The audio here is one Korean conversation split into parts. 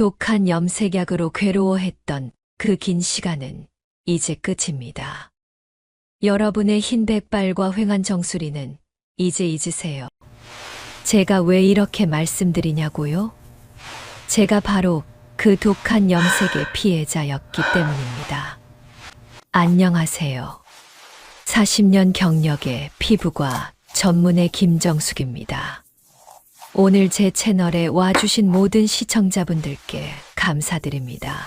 독한 염색약으로 괴로워했던 그 긴 시간은 이제 끝입니다. 여러분의 흰 백발과 휑한 정수리는 이제 잊으세요. 제가 왜 이렇게 말씀드리냐고요? 제가 바로 그 독한 염색의 피해자였기 때문입니다. 안녕하세요. 40년 경력의 피부과 전문의 김정숙입니다. 오늘 제 채널에 와주신 모든 시청자분들께 감사드립니다.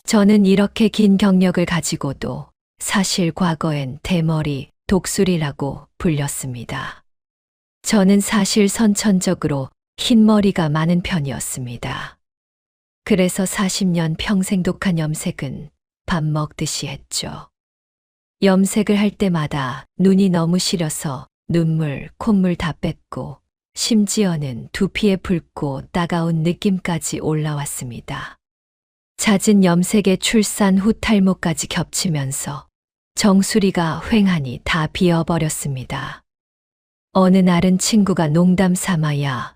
저는 이렇게 긴 경력을 가지고도 사실 과거엔 대머리, 독수리라고 불렸습니다. 저는 사실 선천적으로 흰머리가 많은 편이었습니다. 그래서 40년 평생 독한 염색은 밥 먹듯이 했죠. 염색을 할 때마다 눈이 너무 시려서 눈물, 콧물 다 뺐고 심지어는 두피에 붉고 따가운 느낌까지 올라왔습니다. 잦은 염색에 출산 후 탈모까지 겹치면서 정수리가 휑하니 다 비어버렸습니다. 어느 날은 친구가 농담 삼아야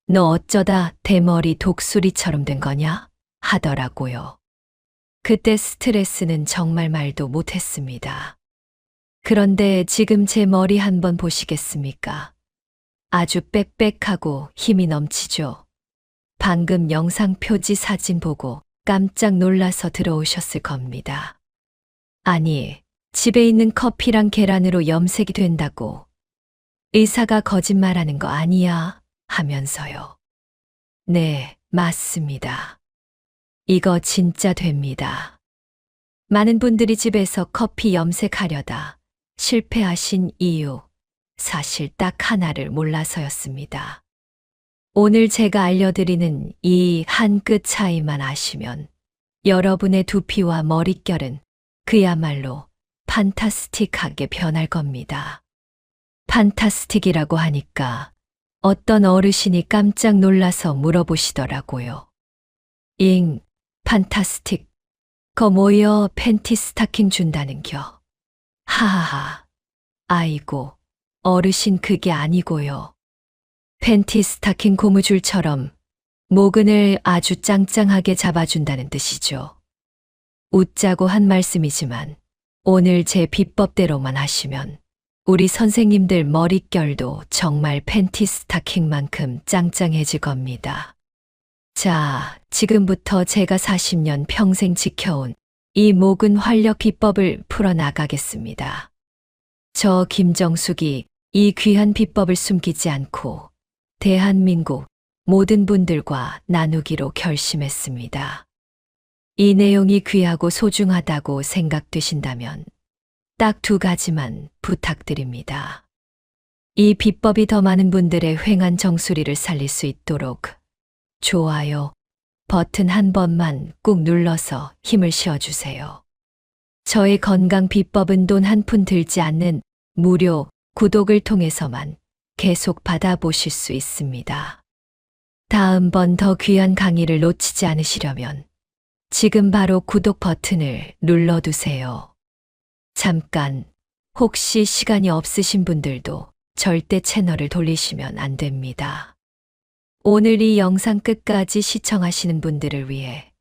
너 어쩌다 대머리 독수리처럼 된 거냐? 하더라고요. 그때 스트레스는 정말 말도 못했습니다. 그런데 지금 제 머리 한번 보시겠습니까? 아주 빽빽하고 힘이 넘치죠. 방금 영상 표지 사진 보고 깜짝 놀라서 들어오셨을 겁니다. 아니, 집에 있는 커피랑 계란으로 염색이 된다고. 의사가 거짓말하는 거 아니야? 하면서요. 네, 맞습니다. 이거 진짜 됩니다. 많은 분들이 집에서 커피 염색하려다 실패하신 이유, 사실 딱 하나를 몰라서였습니다. 오늘 제가 알려드리는 이 한 끗 차이만 아시면 여러분의 두피와 머릿결은 그야말로 판타스틱하게 변할 겁니다. 판타스틱이라고 하니까 어떤 어르신이 깜짝 놀라서 물어보시더라고요. 잉, 판타스틱. 거 뭐여 팬티 스타킹 준다는겨. 하하하. 아이고, 어르신 그게 아니고요. 팬티 스타킹 고무줄처럼 모근을 아주 짱짱하게 잡아준다는 뜻이죠. 웃자고 한 말씀이지만 오늘 제 비법대로만 하시면 우리 선생님들 머릿결도 정말 팬티 스타킹만큼 짱짱해질 겁니다. 자, 지금부터 제가 40년 평생 지켜온 이 모근 활력 비법을 풀어나가겠습니다. 저 김정숙이 이 귀한 비법을 숨기지 않고 대한민국 모든 분들과 나누기로 결심했습니다. 이 내용이 귀하고 소중하다고 생각되신다면 딱 2가지만 부탁드립니다. 이 비법이 더 많은 분들의 휑한 정수리를 살릴 수 있도록 좋아요 버튼 한 번만 꾹 눌러서 힘을 실어주세요. 저의 건강 비법은 돈 한 푼 들지 않는 무료 구독을 통해서만 계속 받아보실 수 있습니다. 다음번 더 귀한 강의를 놓치지 않으시려면 지금 바로 구독 버튼을 눌러두세요. 잠깐, 혹시 시간이 없으신 분들도 절대 채널을 돌리시면 안 됩니다. 오늘 이 영상 끝까지 시청하시는 분들을 위해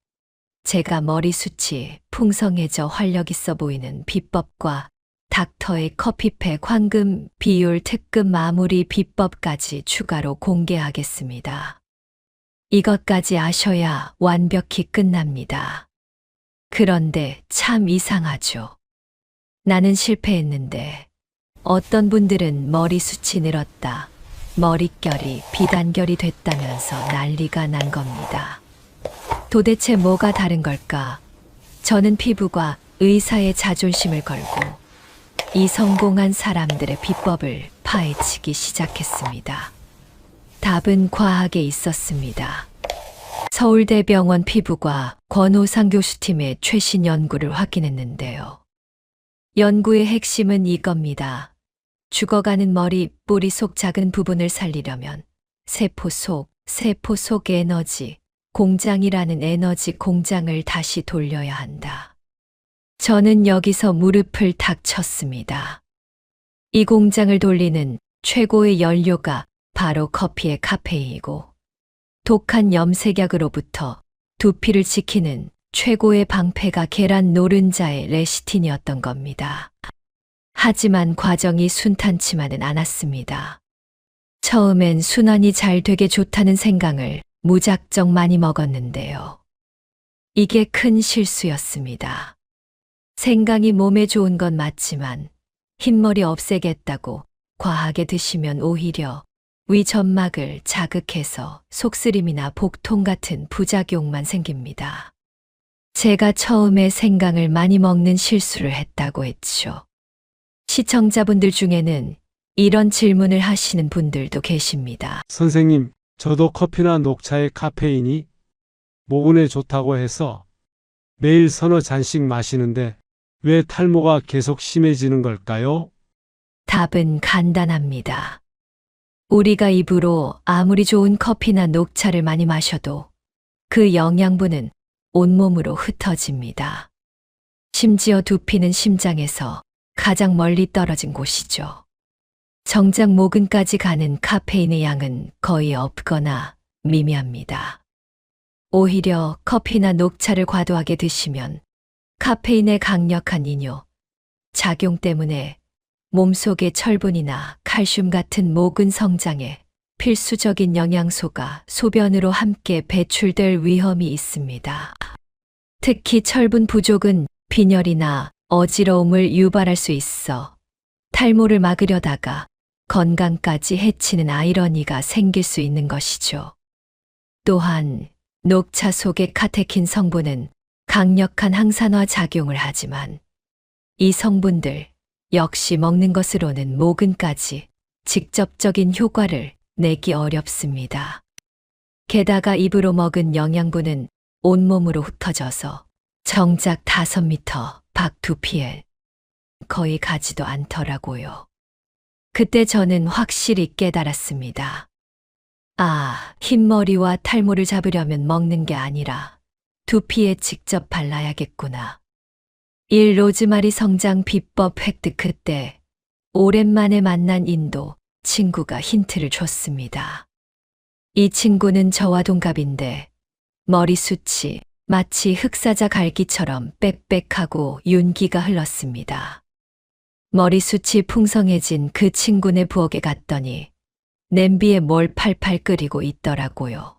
제가 머리숱이 풍성해져 활력 있어 보이는 비법과 닥터의 커피팩 황금 비율 특급 마무리 비법까지 추가로 공개하겠습니다. 이것까지 아셔야 완벽히 끝납니다. 그런데 참 이상하죠. 나는 실패했는데 어떤 분들은 머리숱이 늘었다, 머릿결이 비단결이 됐다면서 난리가 난 겁니다. 도대체 뭐가 다른 걸까? 저는 피부과 의사의 자존심을 걸고 이 성공한 사람들의 비법을 파헤치기 시작했습니다. 답은 과학에 있었습니다. 서울대병원 피부과 권호상 교수팀의 최신 연구를 확인했는데요. 연구의 핵심은 이겁니다. 죽어가는 머리 뿌리 속 작은 부분을 살리려면 세포 속 에너지 공장이라는 에너지 공장을 다시 돌려야 한다. 저는 여기서 무릎을 탁 쳤습니다. 이 공장을 돌리는 최고의 연료가 바로 커피의 카페인이고 독한 염색약으로부터 두피를 지키는 최고의 방패가 계란 노른자의 레시틴이었던 겁니다. 하지만 과정이 순탄치만은 않았습니다. 처음엔 순환이 잘 되게 좋다는 생강을 무작정 많이 먹었는데요. 이게 큰 실수였습니다. 생강이 몸에 좋은 건 맞지만 흰머리 없애겠다고 과하게 드시면 오히려 위 점막을 자극해서 속쓰림이나 복통 같은 부작용만 생깁니다. 제가 처음에 생강을 많이 먹는 실수를 했다고 했죠. 시청자분들 중에는 이런 질문을 하시는 분들도 계십니다. 선생님, 저도 커피나 녹차의 카페인이 모근에 좋다고 해서 매일 서너 잔씩 마시는데 왜 탈모가 계속 심해지는 걸까요? 답은 간단합니다. 우리가 입으로 아무리 좋은 커피나 녹차를 많이 마셔도 그 영양분은 온몸으로 흩어집니다. 심지어 두피는 심장에서 가장 멀리 떨어진 곳이죠. 정작 모근까지 가는 카페인의 양은 거의 없거나 미미합니다. 오히려 커피나 녹차를 과도하게 드시면 카페인의 강력한 이뇨, 작용 때문에 몸속의 철분이나 칼슘 같은 모근 성장에 필수적인 영양소가 소변으로 함께 배출될 위험이 있습니다. 특히 철분 부족은 빈혈이나 어지러움을 유발할 수 있어 탈모를 막으려다가 건강까지 해치는 아이러니가 생길 수 있는 것이죠. 또한 녹차 속의 카테킨 성분은 강력한 항산화 작용을 하지만 이 성분들 역시 먹는 것으로는 모근까지 직접적인 효과를 내기 어렵습니다. 게다가 입으로 먹은 영양분은 온몸으로 흩어져서 정작 5m 밖 두피에 거의 가지도 않더라고요. 그때 저는 확실히 깨달았습니다. 아, 흰머리와 탈모를 잡으려면 먹는 게 아니라 두피에 직접 발라야겠구나. 로즈마리 성장 비법 획득. 그때 오랜만에 만난 인도 친구가 힌트를 줬습니다. 이 친구는 저와 동갑인데 머리숱이 마치 흑사자 갈기처럼 빽빽하고 윤기가 흘렀습니다. 머리숱이 풍성해진 그 친구네 부엌에 갔더니 냄비에 뭘 팔팔 끓이고 있더라고요.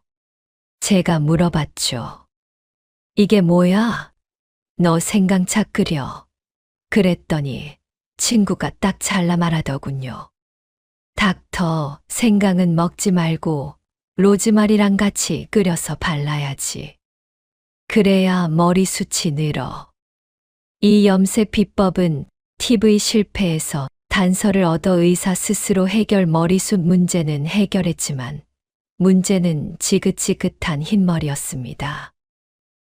제가 물어봤죠. 이게 뭐야? 너 생강차 끓여. 그랬더니 친구가 딱 잘라 말하더군요. 닥터, 생강은 먹지 말고 로즈마리랑 같이 끓여서 발라야지. 그래야 머리숱이 늘어. 이 염색 비법은 TV 실패에서 단서를 얻어 의사 스스로 해결 머리숱 문제는 해결했지만 문제는 지긋지긋한 흰머리였습니다.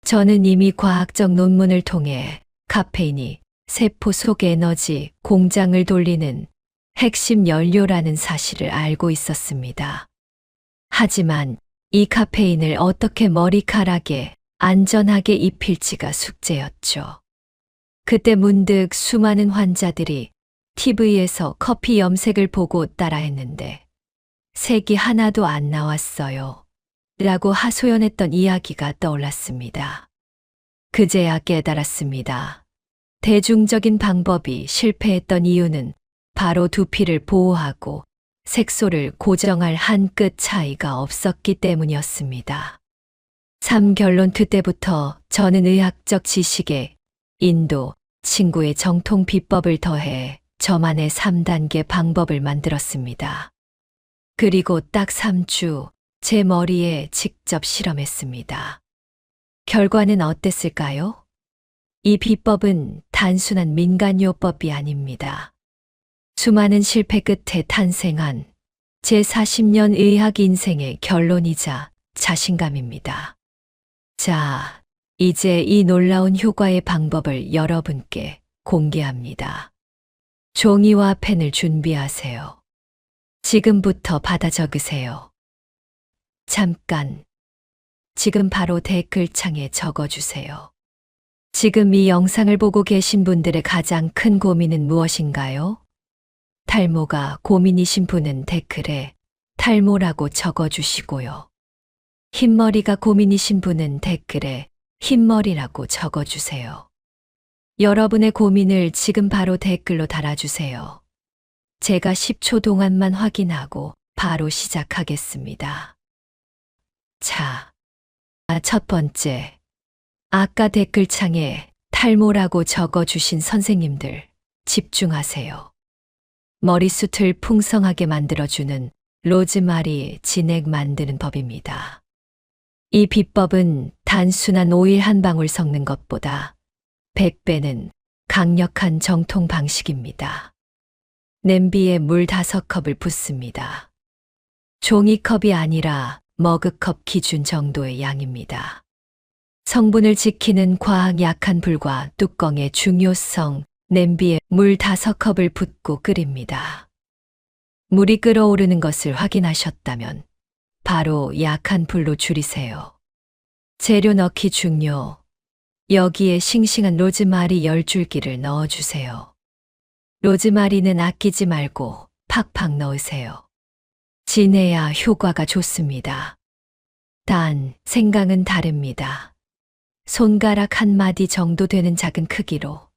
저는 이미 과학적 논문을 통해 카페인이 세포 속 에너지 공장을 돌리는 핵심 연료라는 사실을 알고 있었습니다. 하지만 이 카페인을 어떻게 머리카락에 안전하게 입힐지가 숙제였죠. 그때 문득 수많은 환자들이 TV에서 커피 염색을 보고 따라했는데 색이 하나도 안 나왔어요. 라고 하소연했던 이야기가 떠올랐습니다. 그제야 깨달았습니다. 대중적인 방법이 실패했던 이유는 바로 두피를 보호하고 색소를 고정할 한 끗 차이가 없었기 때문이었습니다. 3결론. 그때부터 저는 의학적 지식에 인도 친구의 정통 비법을 더해 저만의 3단계 방법을 만들었습니다. 그리고 딱 3주 제 머리에 직접 실험했습니다. 결과는 어땠을까요? 이 비법은 단순한 민간요법이 아닙니다. 수많은 실패 끝에 탄생한 제 40년 의학 인생의 결론이자 자신감입니다. 자, 이제 이 놀라운 효과의 방법을 여러분께 공개합니다. 종이와 펜을 준비하세요. 지금부터 받아 적으세요. 잠깐, 지금 바로 댓글창에 적어주세요. 지금 이 영상을 보고 계신 분들의 가장 큰 고민은 무엇인가요? 탈모가 고민이신 분은 댓글에 탈모라고 적어주시고요. 흰머리가 고민이신 분은 댓글에 흰머리라고 적어주세요. 여러분의 고민을 지금 바로 댓글로 달아주세요. 제가 10초 동안만 확인하고 바로 시작하겠습니다. 자, 첫 번째. 아까 댓글창에 탈모라고 적어주신 선생님들, 집중하세요. 머리숱을 풍성하게 만들어주는 로즈마리 진액 만드는 법입니다. 이 비법은 단순한 오일 한 방울 섞는 것보다 100배는 강력한 정통 방식입니다. 냄비에 물 5컵을 붓습니다. 종이컵이 아니라 머그컵 기준 정도의 양입니다. 성분을 지키는 과학 약한 불과 뚜껑의 중요성, 냄비에 물 5컵을 붓고 끓입니다. 물이 끓어오르는 것을 확인하셨다면 바로 약한 불로 줄이세요. 재료 넣기 중요. 여기에 싱싱한 로즈마리 10줄기를 넣어주세요. 로즈마리는 아끼지 말고 팍팍 넣으세요. 진해야 효과가 좋습니다. 단, 생강은 다릅니다. 손가락 한 마디 정도 되는 작은 크기로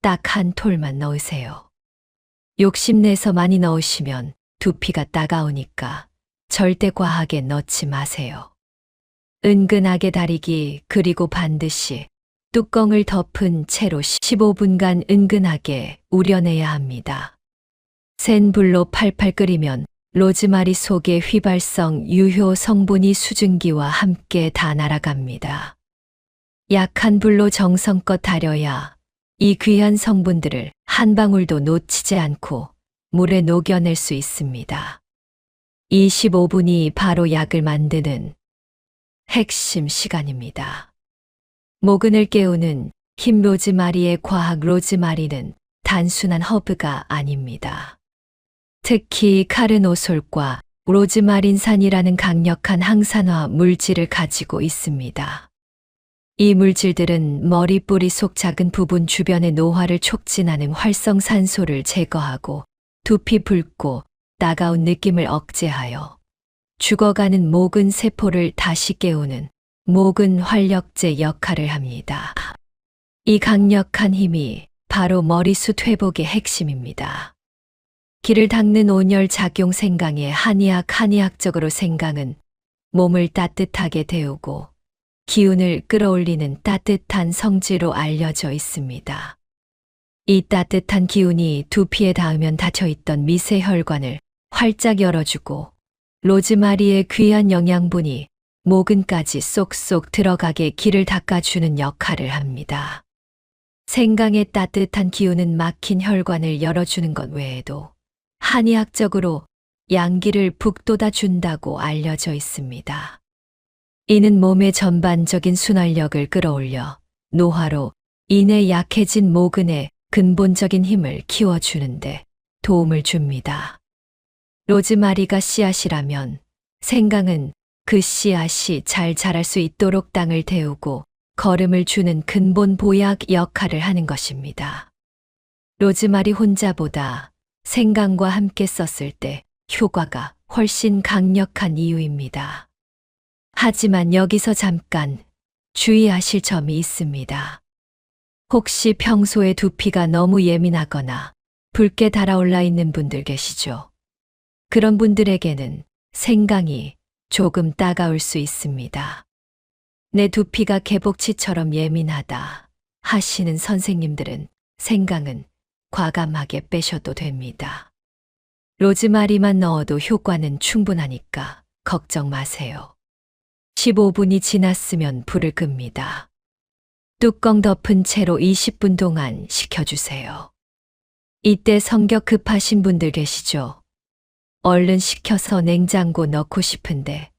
딱 한 톨만 넣으세요. 욕심내서 많이 넣으시면 두피가 따가우니까 절대 과하게 넣지 마세요. 은근하게 다리기 그리고 반드시 뚜껑을 덮은 채로 15분간 은근하게 우려내야 합니다. 센 불로 팔팔 끓이면 로즈마리 속의 휘발성 유효 성분이 수증기와 함께 다 날아갑니다. 약한 불로 정성껏 달여야 이 귀한 성분들을 한 방울도 놓치지 않고 물에 녹여낼 수 있습니다. 25분이 바로 약을 만드는 핵심 시간입니다. 모근을 깨우는 흰 로즈마리의 과학 로즈마리는 단순한 허브가 아닙니다. 특히 카르노솔과 로즈마린산이라는 강력한 항산화 물질을 가지고 있습니다. 이 물질들은 머리 뿌리 속 작은 부분 주변의 노화를 촉진하는 활성산소를 제거하고 두피 붉고 따가운 느낌을 억제하여 죽어가는 모근 세포를 다시 깨우는 모근 활력제 역할을 합니다. 이 강력한 힘이 바로 머리숱 회복의 핵심입니다. 기를 닦는 온열 작용 생강의 한의학적으로 생강은 몸을 따뜻하게 데우고 기운을 끌어올리는 따뜻한 성질로 알려져 있습니다. 이 따뜻한 기운이 두피에 닿으면 닫혀있던 미세혈관을 활짝 열어주고 로즈마리의 귀한 영양분이 모근까지 쏙쏙 들어가게 기를 닦아주는 역할을 합니다. 생강의 따뜻한 기운은 막힌 혈관을 열어주는 것 외에도 한의학적으로 양기를 북돋아 준다고 알려져 있습니다. 이는 몸의 전반적인 순활력을 끌어올려 노화로 인해 약해진 모근의 근본적인 힘을 키워주는데 도움을 줍니다. 로즈마리가 씨앗이라면 생강은 그 씨앗이 잘 자랄 수 있도록 땅을 데우고 거름을 주는 근본 보약 역할을 하는 것입니다. 로즈마리 혼자보다 생강과 함께 썼을 때 효과가 훨씬 강력한 이유입니다. 하지만 여기서 잠깐 주의하실 점이 있습니다. 혹시 평소에 두피가 너무 예민하거나 붉게 달아올라 있는 분들 계시죠? 그런 분들에게는 생강이 조금 따가울 수 있습니다. 내 두피가 개복치처럼 예민하다 하시는 선생님들은 생강은 과감하게 빼셔도 됩니다. 로즈마리만 넣어도 효과는 충분하니까 걱정 마세요. 15분이 지났으면 불을 끕니다. 뚜껑 덮은 채로 20분 동안 식혀주세요. 이때 성격 급하신 분들 계시죠? 얼른 식혀서 냉장고 넣고 싶은데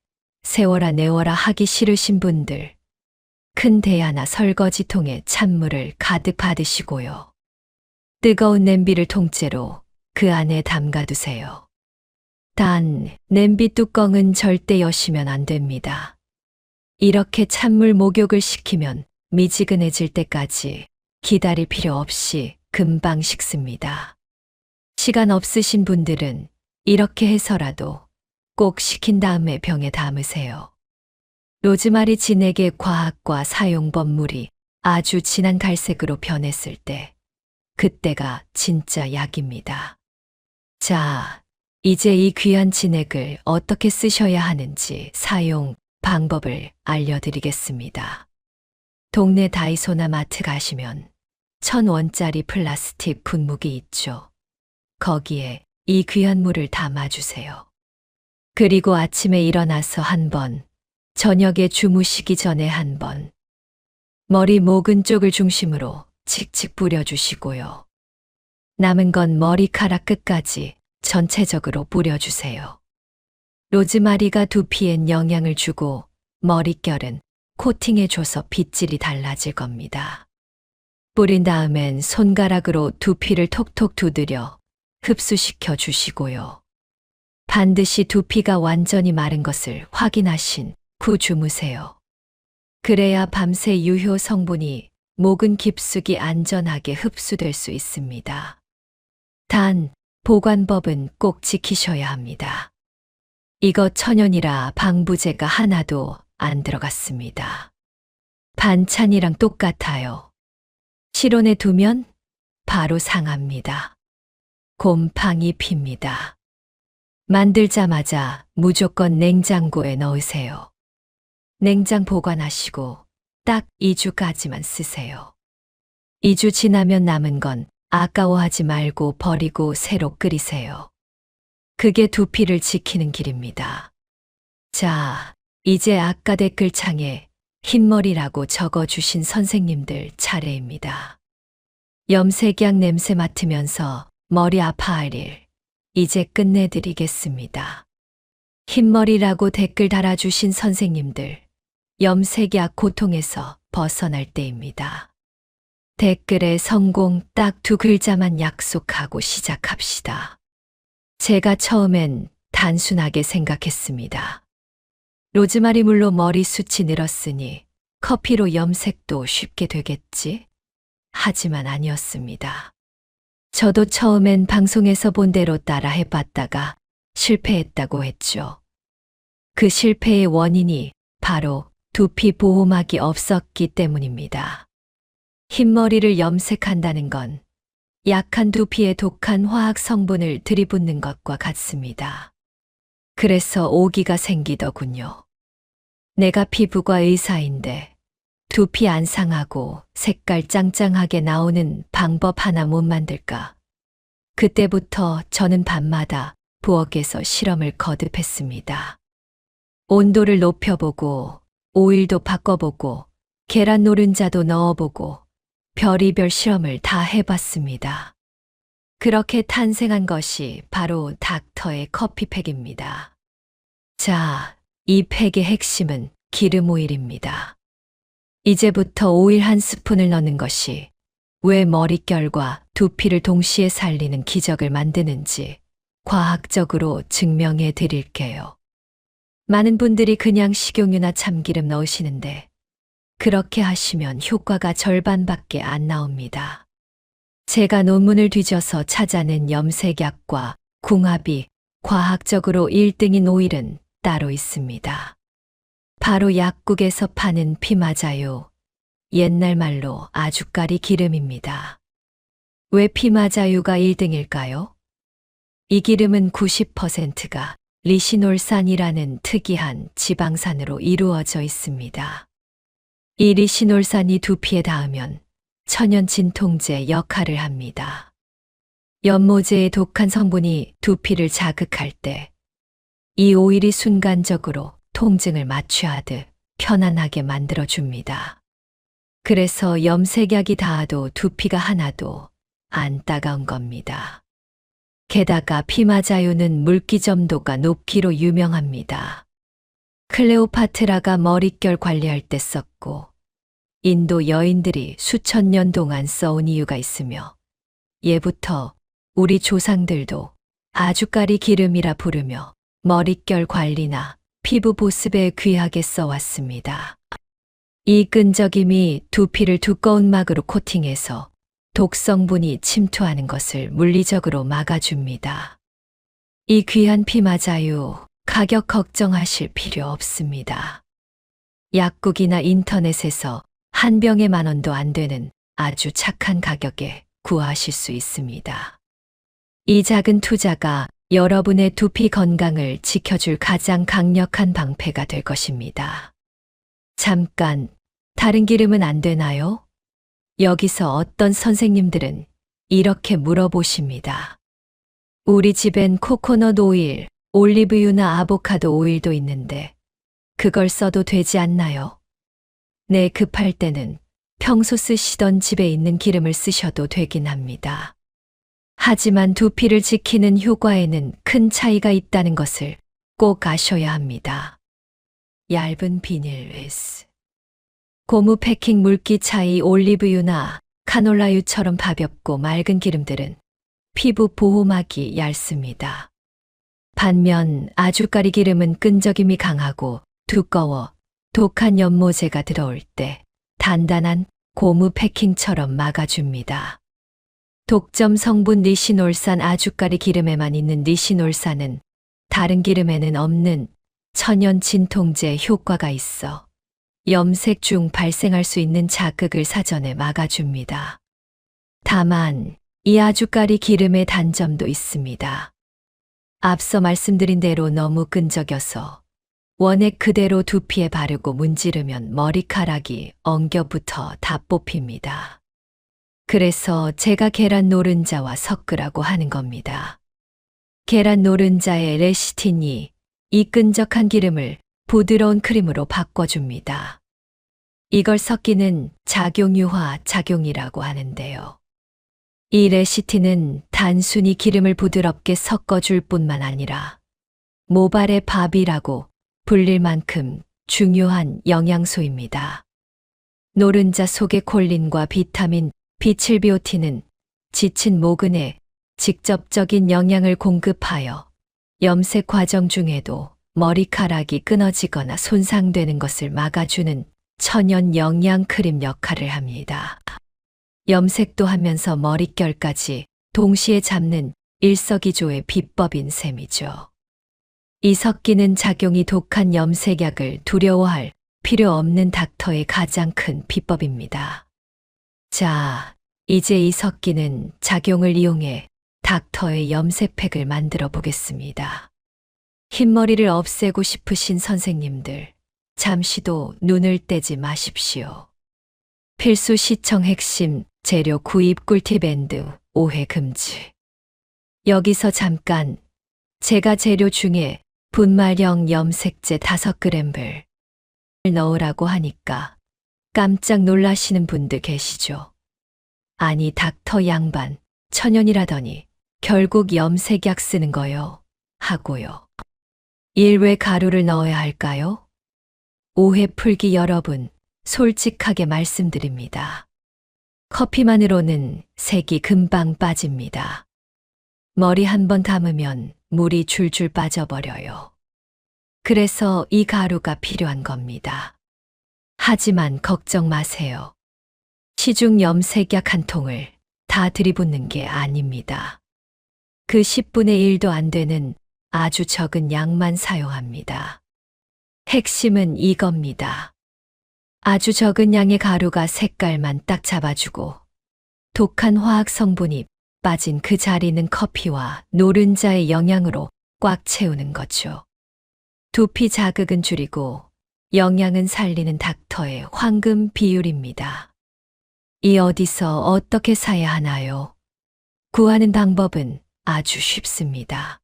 세워라 내워라 하기 싫으신 분들, 큰 대야나 설거지통에 찬물을 가득 받으시고요. 뜨거운 냄비를 통째로 그 안에 담가두세요. 단, 냄비 뚜껑은 절대 여시면 안 됩니다. 이렇게 찬물 목욕을 시키면 미지근해질 때까지 기다릴 필요 없이 금방 식습니다. 시간 없으신 분들은 이렇게 해서라도 꼭 식힌 다음에 병에 담으세요. 로즈마리 진액의 과학과 사용 법물이 아주 진한 갈색으로 변했을 때, 그때가 진짜 약입니다. 자, 이제 이 귀한 진액을 어떻게 쓰셔야 하는지 사용 방법을 알려드리겠습니다. 동네 다이소나 마트 가시면 1,000원짜리 플라스틱 분무기 있죠. 거기에 이 귀한 물을 담아주세요. 그리고 아침에 일어나서 한 번, 저녁에 주무시기 전에 한 번, 머리 모근 쪽을 중심으로 칙칙 뿌려주시고요. 남은 건 머리카락 끝까지 전체적으로 뿌려주세요. 로즈마리가 두피엔 영향을 주고 머릿결은 코팅해줘서 빗질이 달라질 겁니다. 뿌린 다음엔 손가락으로 두피를 톡톡 두드려 흡수시켜 주시고요. 반드시 두피가 완전히 마른 것을 확인하신 후 주무세요. 그래야 밤새 유효 성분이 모근 깊숙이 안전하게 흡수될 수 있습니다. 단, 보관법은 꼭 지키셔야 합니다. 이거 천연이라 방부제가 하나도 안 들어갔습니다. 반찬이랑 똑같아요. 실온에 두면 바로 상합니다. 곰팡이 핍니다. 만들자마자 무조건 냉장고에 넣으세요. 냉장 보관하시고 딱 2주까지만 쓰세요. 2주 지나면 남은 건 아까워하지 말고 버리고 새로 끓이세요. 그게 두피를 지키는 길입니다. 자, 이제 아까 댓글창에 흰머리라고 적어주신 선생님들 차례입니다. 염색약 냄새 맡으면서 머리 아파할 일, 이제 끝내드리겠습니다. 흰머리라고 댓글 달아주신 선생님들, 염색약 고통에서 벗어날 때입니다. 댓글에 성공 딱 2글자만 약속하고 시작합시다. 제가 처음엔 단순하게 생각했습니다. 로즈마리 물로 머리숱이 늘었으니 커피로 염색도 쉽게 되겠지? 하지만 아니었습니다. 저도 처음엔 방송에서 본 대로 따라 해봤다가 실패했다고 했죠. 그 실패의 원인이 바로 두피 보호막이 없었기 때문입니다. 흰머리를 염색한다는 건 약한 두피에 독한 화학 성분을 들이붓는 것과 같습니다. 그래서 오기가 생기더군요. 내가 피부과 의사인데 두피 안 상하고 색깔 짱짱하게 나오는 방법 하나 못 만들까? 그때부터 저는 밤마다 부엌에서 실험을 거듭했습니다. 온도를 높여보고 오일도 바꿔보고 계란 노른자도 넣어보고 별의별 실험을 다 해봤습니다. 그렇게 탄생한 것이 바로 닥터의 커피팩입니다. 자, 이 팩의 핵심은 기름 오일입니다. 이제부터 오일 한 스푼을 넣는 것이 왜 머릿결과 두피를 동시에 살리는 기적을 만드는지 과학적으로 증명해 드릴게요. 많은 분들이 그냥 식용유나 참기름 넣으시는데 그렇게 하시면 효과가 절반밖에 안 나옵니다. 제가 논문을 뒤져서 찾아낸 염색약과 궁합이 과학적으로 1등인 오일은 따로 있습니다. 바로 약국에서 파는 피마자유, 옛날 말로 아주까리 기름입니다. 왜 피마자유가 1등일까요? 이 기름은 90%가 리시놀산이라는 특이한 지방산으로 이루어져 있습니다. 이 리시놀산이 두피에 닿으면 천연 진통제 역할을 합니다. 연모제의 독한 성분이 두피를 자극할 때 이 오일이 순간적으로 통증을 마취하듯 편안하게 만들어줍니다. 그래서 염색약이 닿아도 두피가 하나도 안 따가운 겁니다. 게다가 피마자유는 물기 점도가 높기로 유명합니다. 클레오파트라가 머릿결 관리할 때 썼고 인도 여인들이 수천 년 동안 써온 이유가 있으며 예부터 우리 조상들도 아주까리 기름이라 부르며 머릿결 관리나 피부 보습에 귀하게 써왔습니다. 이 끈적임이 두피를 두꺼운 막으로 코팅해서 독성분이 침투하는 것을 물리적으로 막아줍니다. 이 귀한 피마자유 가격 걱정하실 필요 없습니다. 약국이나 인터넷에서 한 병에 10,000원도 안 되는 아주 착한 가격에 구하실 수 있습니다. 이 작은 투자가 여러분의 두피 건강을 지켜줄 가장 강력한 방패가 될 것입니다. 잠깐, 다른 기름은 안 되나요? 여기서 어떤 선생님들은 이렇게 물어보십니다. 우리 집엔 코코넛 오일, 올리브유나 아보카도 오일도 있는데 그걸 써도 되지 않나요? 네, 급할 때는 평소 쓰시던 집에 있는 기름을 쓰셔도 되긴 합니다. 하지만 두피를 지키는 효과에는 큰 차이가 있다는 것을 꼭 아셔야 합니다. 얇은 비닐 S. 고무 패킹 물기 차이 올리브유나 카놀라유처럼 가볍고 맑은 기름들은 피부 보호막이 얇습니다. 반면 아주까리 기름은 끈적임이 강하고 두꺼워 독한 연모제가 들어올 때 단단한 고무 패킹처럼 막아줍니다. 독점 성분 니시놀산 아주까리 기름에만 있는 니시놀산은 다른 기름에는 없는 천연 진통제 효과가 있어 염색 중 발생할 수 있는 자극을 사전에 막아줍니다. 다만 이 아주까리 기름의 단점도 있습니다. 앞서 말씀드린 대로 너무 끈적여서 원액 그대로 두피에 바르고 문지르면 머리카락이 엉겨붙어 다 뽑힙니다. 그래서 제가 계란 노른자와 섞으라고 하는 겁니다. 계란 노른자의 레시틴이 이 끈적한 기름을 부드러운 크림으로 바꿔줍니다. 이걸 섞이는 작용유화 작용이라고 하는데요. 이 레시틴은 단순히 기름을 부드럽게 섞어줄 뿐만 아니라 모발의 밥이라고 불릴 만큼 중요한 영양소입니다. 노른자 속의 콜린과 비타민 B7비오틴은 지친 모근에 직접적인 영양을 공급하여 염색 과정 중에도 머리카락이 끊어지거나 손상되는 것을 막아주는 천연 영양 크림 역할을 합니다. 염색도 하면서 머릿결까지 동시에 잡는 일석이조의 비법인 셈이죠. 이 섞이는 작용이 독한 염색약을 두려워할 필요 없는 닥터의 가장 큰 비법입니다. 자, 이제 이 섞이는 작용을 이용해 닥터의 염색팩을 만들어 보겠습니다. 흰머리를 없애고 싶으신 선생님들, 잠시도 눈을 떼지 마십시오. 필수 시청 핵심 재료 구입 꿀팁 앤드 오해 금지. 여기서 잠깐 제가 재료 중에 분말형 염색제 5g을 넣으라고 하니까 깜짝 놀라시는 분들 계시죠? 아니 닥터 양반 천연이라더니 결국 염색약 쓰는 거요 하고요. 왜 가루를 넣어야 할까요? 오해 풀기 여러분, 솔직하게 말씀드립니다. 커피만으로는 색이 금방 빠집니다. 머리 한번 담으면 물이 줄줄 빠져버려요. 그래서 이 가루가 필요한 겁니다. 하지만 걱정 마세요. 시중 염색약 한 통을 다 들이붓는 게 아닙니다. 그 10분의 1도 안 되는 아주 적은 양만 사용합니다. 핵심은 이겁니다. 아주 적은 양의 가루가 색깔만 딱 잡아주고 독한 화학 성분이 빠진 그 자리는 커피와 노른자의 영양으로 꽉 채우는 거죠. 두피 자극은 줄이고 영양은 살리는 닥터의 황금 비율입니다. 이 어디서 어떻게 사야 하나요? 구하는 방법은 아주 쉽습니다.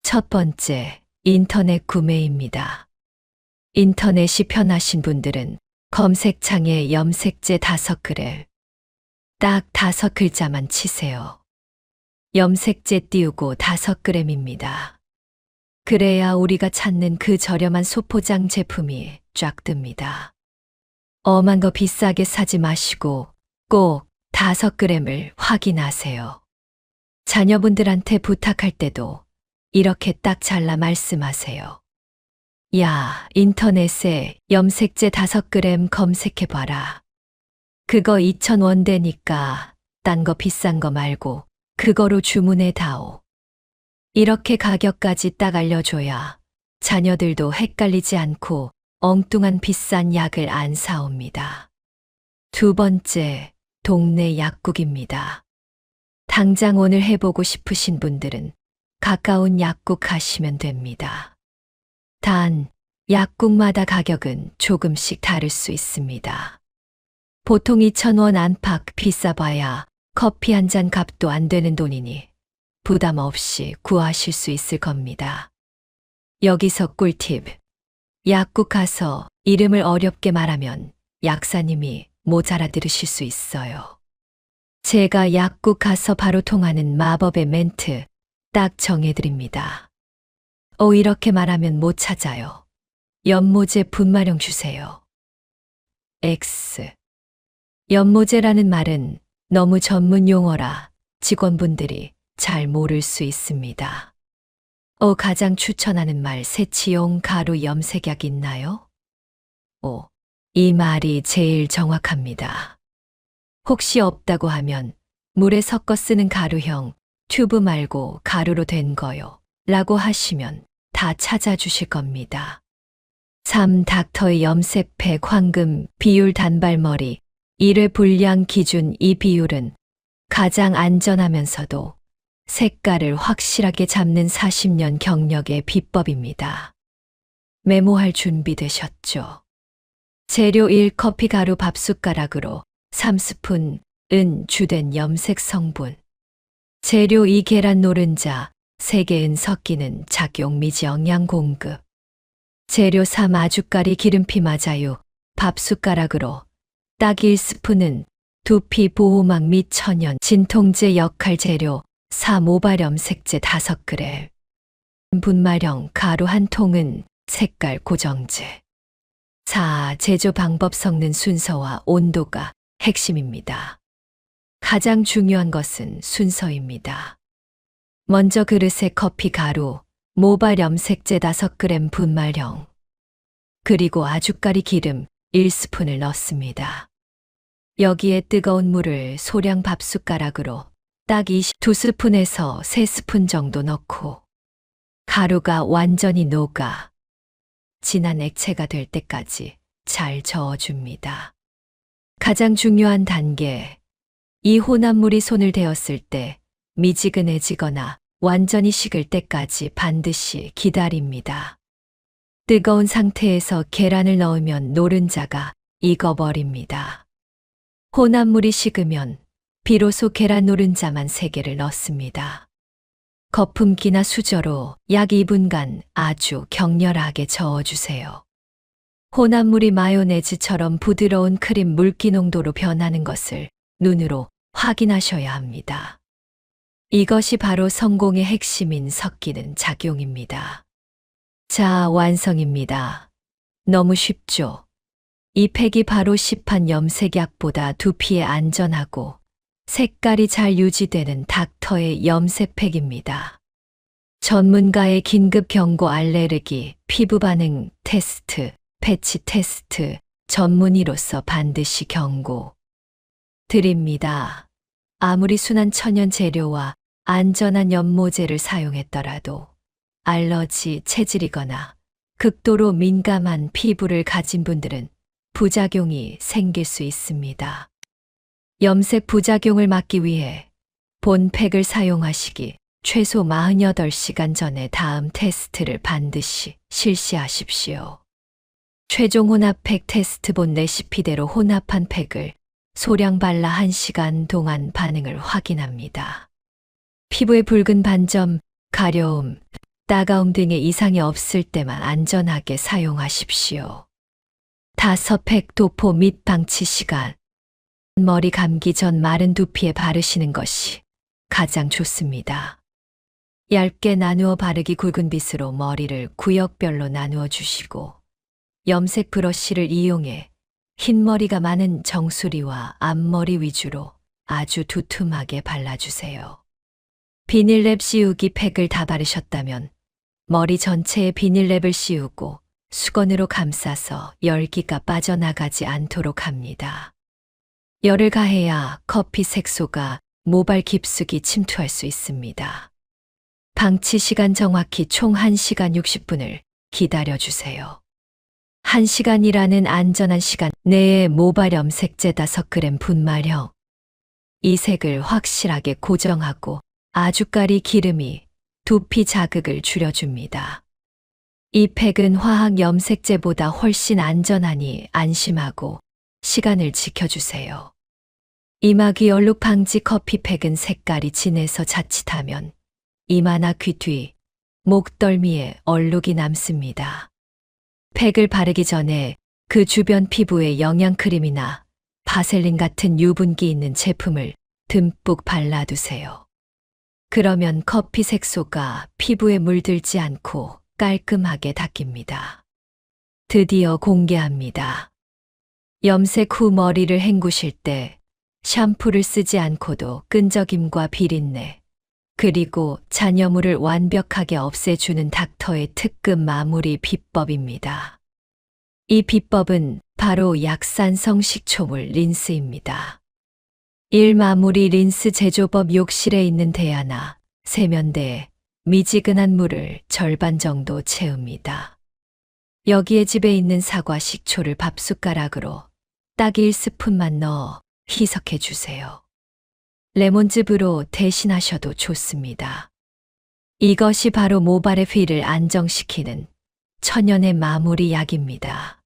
첫 번째, 인터넷 구매입니다. 인터넷이 편하신 분들은 검색창에 염색제 5g, 딱 5글자만 치세요. 염색제 띄우고 5g입니다. 그래야 우리가 찾는 그 저렴한 소포장 제품이 쫙 뜹니다. 엄한 거 비싸게 사지 마시고 꼭 5g을 확인하세요. 자녀분들한테 부탁할 때도 이렇게 딱 잘라 말씀하세요. 야, 인터넷에 염색제 5g 검색해봐라. 그거 2,000원대니까 딴 거 비싼 거 말고 그거로 주문해 다오. 이렇게 가격까지 딱 알려줘야 자녀들도 헷갈리지 않고 엉뚱한 비싼 약을 안 사옵니다. 두 번째, 동네 약국입니다. 당장 오늘 해보고 싶으신 분들은 가까운 약국 가시면 됩니다. 단, 약국마다 가격은 조금씩 다를 수 있습니다. 보통 2,000원 안팎 비싸봐야 커피 한 잔 값도 안 되는 돈이니 부담 없이 구하실 수 있을 겁니다. 여기서 꿀팁. 약국 가서 이름을 어렵게 말하면 약사님이 못 알아들으실 수 있어요. 제가 약국 가서 바로 통하는 마법의 멘트 딱 정해드립니다. 이렇게 말하면 못 찾아요. 연모제 분말형 주세요. X. 연모제라는 말은 너무 전문 용어라 직원분들이 잘 모를 수 있습니다. 가장 추천하는 말 세치용 가루 염색약 있나요? 이 말이 제일 정확합니다. 혹시 없다고 하면 물에 섞어 쓰는 가루형 튜브 말고 가루로 된 거요 라고 하시면 다 찾아주실 겁니다. 3. 닥터의 염색팩 황금 비율 단발머리 1회 분량 기준 이 비율은 가장 안전하면서도 색깔을 확실하게 잡는 40년 경력의 비법입니다. 메모할 준비 되셨죠? 재료 1. 커피 가루 밥숟가락으로 3스푼 은 주된 염색 성분. 재료 2. 계란 노른자 3개은 섞이는 작용 미지 영양 공급. 재료 3. 아주까리 기름피 맞아요. 밥숟가락으로 딱 1스푼은 두피 보호막 및 천연 진통제 역할 재료 4. 모발 염색제 5g. 분말형 가루 1통은 색깔 고정제. 4. 제조 방법 섞는 순서와 온도가 핵심입니다. 가장 중요한 것은 순서입니다. 먼저 그릇에 커피 가루, 모발 염색제 5g 분말형, 그리고 아주까리 기름 1스푼을 넣습니다. 여기에 뜨거운 물을 소량 밥숟가락으로 딱 2스푼에서 3스푼 정도 넣고 가루가 완전히 녹아 진한 액체가 될 때까지 잘 저어줍니다. 가장 중요한 단계, 이 혼합물이 손을 대었을 때 미지근해지거나 완전히 식을 때까지 반드시 기다립니다. 뜨거운 상태에서 계란을 넣으면 노른자가 익어버립니다. 혼합물이 식으면 비로소 계란 노른자만 3개를 넣습니다. 거품기나 수저로 약 2분간 아주 격렬하게 저어주세요. 혼합물이 마요네즈처럼 부드러운 크림 물기 농도로 변하는 것을 눈으로 확인하셔야 합니다. 이것이 바로 성공의 핵심인 섞이는 작용입니다. 자, 완성입니다. 너무 쉽죠? 이 팩이 바로 시판 염색약보다 두피에 안전하고 색깔이 잘 유지되는 닥터의 염색팩입니다. 전문가의 긴급 경고 알레르기, 피부 반응 테스트, 패치 테스트, 전문의로서 반드시 경고 드립니다. 아무리 순한 천연 재료와 안전한 연모제를 사용했더라도 알러지, 체질이거나 극도로 민감한 피부를 가진 분들은 부작용이 생길 수 있습니다. 염색 부작용을 막기 위해 본 팩을 사용하시기 최소 48시간 전에 다음 테스트를 반드시 실시하십시오. 최종 혼합팩 테스트 본 레시피대로 혼합한 팩을 소량 발라 1시간 동안 반응을 확인합니다. 피부에 붉은 반점, 가려움, 따가움 등의 이상이 없을 때만 안전하게 사용하십시오. 5팩 도포 및 방치 시간. 머리 감기 전 마른 두피에 바르시는 것이 가장 좋습니다. 얇게 나누어 바르기 굵은 빗으로 머리를 구역별로 나누어 주시고 염색 브러쉬를 이용해 흰머리가 많은 정수리와 앞머리 위주로 아주 두툼하게 발라주세요. 비닐랩 씌우기 팩을 다 바르셨다면 머리 전체에 비닐랩을 씌우고 수건으로 감싸서 열기가 빠져나가지 않도록 합니다. 열을 가해야 커피 색소가 모발 깊숙이 침투할 수 있습니다. 방치 시간 정확히 총 1시간 60분을 기다려주세요. 1시간이라는 안전한 시간 내에 모발 염색제 5g 분말형. 이 색을 확실하게 고정하고 아주까리 기름이 두피 자극을 줄여줍니다. 이 팩은 화학 염색제보다 훨씬 안전하니 안심하고 시간을 지켜주세요. 이마귀 얼룩 방지 커피팩은 색깔이 진해서 자칫하면 이마나 귀 뒤, 목덜미에 얼룩이 남습니다. 팩을 바르기 전에 그 주변 피부에 영양크림이나 바셀린 같은 유분기 있는 제품을 듬뿍 발라두세요. 그러면 커피 색소가 피부에 물들지 않고 깔끔하게 닦입니다. 드디어 공개합니다. 염색 후 머리를 헹구실 때 샴푸를 쓰지 않고도 끈적임과 비린내, 그리고 잔여물을 완벽하게 없애주는 닥터의 특급 마무리 비법입니다. 이 비법은 바로 약산성 식초물 린스입니다. 1. 마무리 린스 제조법. 욕실에 있는 대야나 세면대에 미지근한 물을 절반 정도 채웁니다. 여기에 집에 있는 사과 식초를 밥숟가락으로 딱 1스푼만 넣어 희석해 주세요. 레몬즙으로 대신하셔도 좋습니다. 이것이 바로 모발의 휠을 안정시키는 천연의 마무리 약입니다.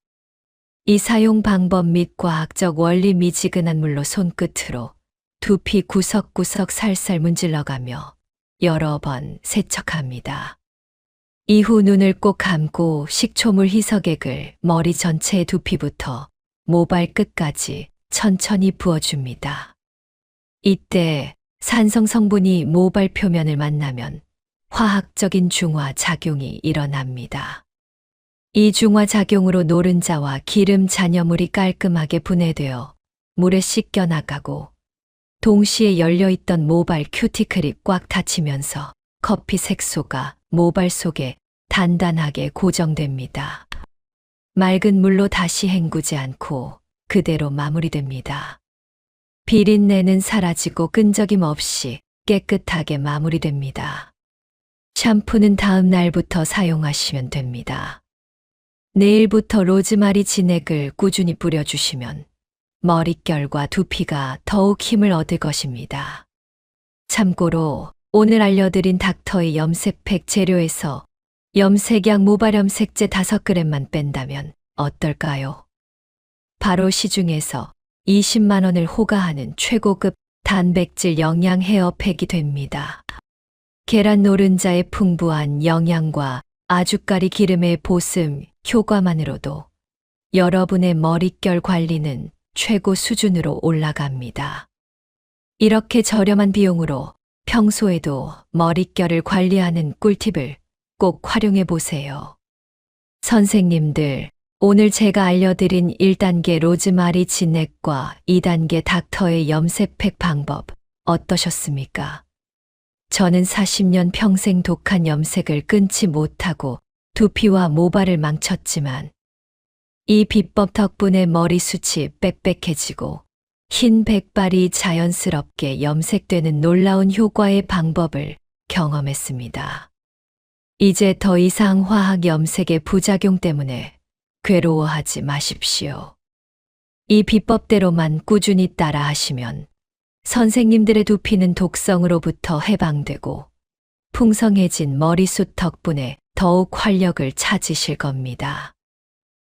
이 사용 방법 및 과학적 원리. 미지근한 물로 손끝으로 두피 구석구석 살살 문질러가며 여러 번 세척합니다. 이후 눈을 꼭 감고 식초물 희석액을 머리 전체의 두피부터 모발 끝까지 천천히 부어줍니다. 이때 산성 성분이 모발 표면을 만나면 화학적인 중화 작용이 일어납니다. 이 중화 작용으로 노른자와 기름 잔여물이 깔끔하게 분해되어 물에 씻겨 나가고 동시에 열려있던 모발 큐티클이 꽉 닫히면서 커피 색소가 모발 속에 단단하게 고정됩니다. 맑은 물로 다시 헹구지 않고 그대로 마무리됩니다. 비린내는 사라지고 끈적임 없이 깨끗하게 마무리됩니다. 샴푸는 다음 날부터 사용하시면 됩니다. 내일부터 로즈마리 진액을 꾸준히 뿌려주시면 머릿결과 두피가 더욱 힘을 얻을 것입니다. 참고로 오늘 알려드린 닥터의 염색팩 재료에서 염색약 모발 염색제 5g만 뺀다면 어떨까요? 바로 시중에서 20만 원을 호가하는 최고급 단백질 영양 헤어팩이 됩니다. 계란 노른자의 풍부한 영양과 아주까리 기름의 보습 효과만으로도 여러분의 머릿결 관리는 최고 수준으로 올라갑니다. 이렇게 저렴한 비용으로 평소에도 머릿결을 관리하는 꿀팁을 꼭 활용해 보세요. 선생님들, 오늘 제가 알려드린 1단계 로즈마리 진액과 2단계 닥터의 염색팩 방법 어떠셨습니까? 저는 40년 평생 독한 염색을 끊지 못하고 두피와 모발을 망쳤지만 이 비법 덕분에 머리숱이 빽빽해지고 흰 백발이 자연스럽게 염색되는 놀라운 효과의 방법을 경험했습니다. 이제 더 이상 화학 염색의 부작용 때문에 괴로워하지 마십시오. 이 비법대로만 꾸준히 따라 하시면 선생님들의 두피는 독성으로부터 해방되고 풍성해진 머리숱 덕분에 더욱 활력을 찾으실 겁니다.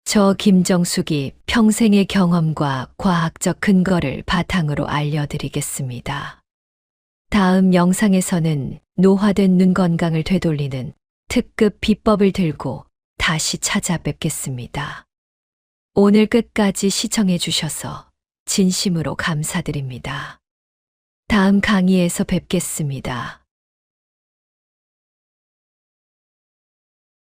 저 김정숙이 평생의 경험과 과학적 근거를 바탕으로 알려드리겠습니다. 다음 영상에서는 노화된 눈 건강을 되돌리는 특급 비법을 들고 다시 찾아뵙겠습니다. 오늘 끝까지 시청해 주셔서 진심으로 감사드립니다. 다음 강의에서 뵙겠습니다.